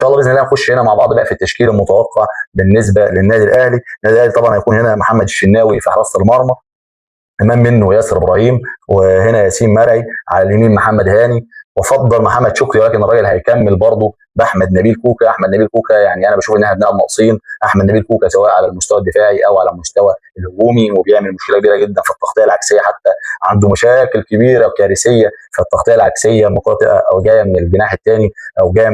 شاء الله باذن الله نخش هنا مع بعض بقى في التشكيل المتوقع بالنسبه للنادي الاهلي. النادي الاهلي طبعا هيكون هنا محمد الشناوي في حراسه المرمى، امام منه ياسر ابراهيم، وهنا ياسين مرعي، على اليمين محمد هاني، وفضل محمد شكري، ولكن الراجل هيكمل برضه باحمد نبيل كوكا. احمد نبيل كوكا يعني انا بشوف ان احنا بنلعب ناقصين احمد نبيل كوكا، سواء على المستوى الدفاعي او على المستوى الهجومي، وبيعمل مشكله كبيره جدا في التغطيه العكسيه، حتى عنده مشاكل كبيره وكارثيه في التغطيه العكسيه، او جايه من الجناح الثاني او جايه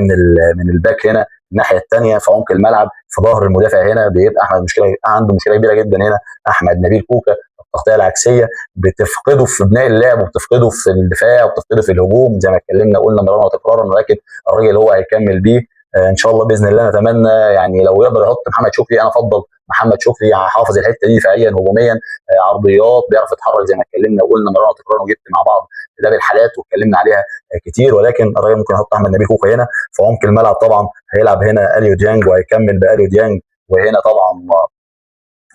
من الباك هنا الناحيه الثانيه في عمق الملعب في ظهر المدافع، هنا بيبقى عنده مشكله كبيره جدا هنا احمد نبيل كوكا. التغطيه العكسيه بتفقده في بناء اللعب، وبتفقده في الدفاع، وبتفقده في الهجوم زي ما اتكلمنا قلنا مرارا وتكرارا، ولكن الراجل هو هيكمل بيه ان شاء الله باذن الله. نتمنى يعني لو يقدر يحط محمد شكري، انا افضل محمد شكري، حافظ الحته دي دفاعيا هجوميا، عرضيات، بيعرف يتحرك زي ما اتكلمنا وقلنا مرارا وتكرارا، وجبت مع بعض ده بالحالات واتكلمنا عليها كتير، ولكن الراجل ممكن يحط احمد نبيل كوكا هنا في عمق الملعب. طبعا هيلعب هنا اليو ديانج وهيكمل باليو ديانج، وهنا طبعا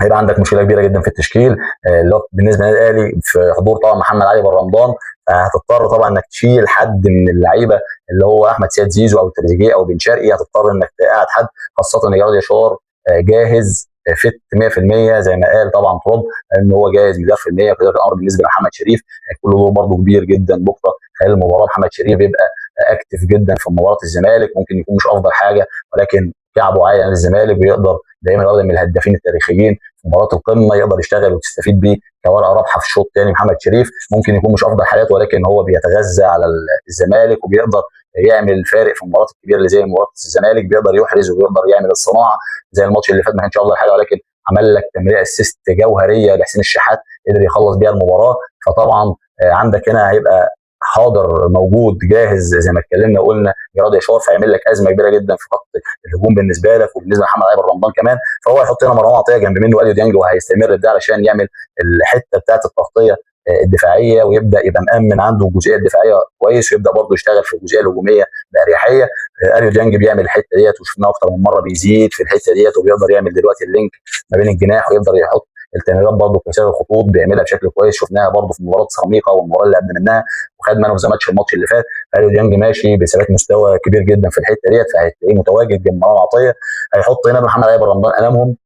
هيبقى عندك مشكله كبيره جدا في التشكيل اللي هو بالنسبه للنادي الاهلي في حضور طبعا محمد علي بن رمضان. هتضطر طبعا انك تشيل حد من اللعيبه اللي هو احمد سيد زيزو او تريزيجيه او بن شرقي، هتضطر انك تقعد حد، خاصه ان جراد يشار جاهز فت 100% زي ما قال طبعا تراب ان هو جاهز مليار في المية. وكذلك الامر بالنسبه لمحمد شريف، هيكون له دور برضه كبير جدا بكره خلال المباراه. محمد شريف يبقى اكتف جدا في مباراه الزمالك، ممكن يكون مش افضل حاجه، ولكن كعبه عالي عن الزمالك، ويقدر دايما واحد من الهدافين التاريخيين في مباراه القمه، يقدر يشتغل وتستفيد بيه كورقه رابحه في الشوط الثاني. محمد شريف ممكن يكون مش افضل حالاته، ولكن هو بيتغذى على الزمالك، وبيقدر يعمل الفارق في المباريات الكبيره اللي زي مباراه الزمالك، بيقدر يحرز وبيقدر يعمل الصناعه زي الماتش اللي فات ما كانش افضل حاجه، ولكن عمل لك تمريره اسيست جوهريه لحسين الشحات قدر يخلص بيها المباراه. فطبعا عندك هنا هيبقى حاضر موجود جاهز زي ما اتكلمنا وقلنا جراد يشار، فيعمل لك ازمه كبيره جدا في خط الهجوم بالنسبه لك وبالنسبه لمحمد علي بن رمضان كمان. فهو هيحط هنا مروان عطيه جنب منه اليو ديانج، وهيستمر بده علشان يعمل الحته بتاعت التغطيه الدفاعيه، ويبدا يبقى مامن عنده الجزئيه الدفاعيه كويس، ويبدا برضه يشتغل في الجزئيه الهجوميه باريحيه. اليو ديانج بيعمل الحته ديت، وشفناه اكتر من مره بيزيد في الحته ديت، وبيقدر يعمل دلوقتي اللينك ما بين الجناح، ويقدر يحط التمريرات برضه كسر الخطوط بيعملها بشكل كويس، شفناها برضه في مباراه سيراميكا والمباراه اللي قبل منها، وخد مان اوف ذا ماتش الماتش اللي فات. اليو ديانج ماشي بثبات مستوى كبير جدا في الحته ديت، فهتلاقيه متواجد جنب مروان عطيه. هيحط هنا محمد علي بن رمضان امامهم،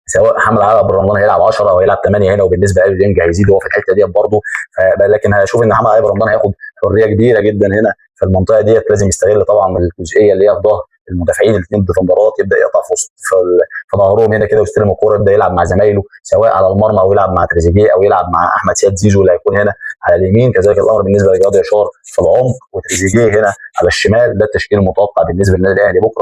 سواء محمد علي بن رمضان هيلعب 10 او هيلعب 8 هنا، وبالنسبه لاليو ديانج هيزيد هو في الحته ديت برضه. لكن هشوف ان محمد علي بن رمضان هياخد حريه كبيره جدا هنا في المنطقه ديت، لازم يستغل طبعا الجزئيه اللي هي في ظهر المدافعين الاثنين ديفندرات، يبدا يقطع في وسط في ظهرهم هنا كده ويستلم الكوره، يبدا يلعب مع زمايله سواء على المرمى او يلعب مع تريزيجيه او يلعب مع احمد سيد زيزو اللي هيكون هنا على اليمين. كذلك الامر بالنسبه لجراد يشار في العمق، وتريزيجيه هنا على الشمال. ده التشكيل المتوقع بالنسبه للنادي الاهلي بكره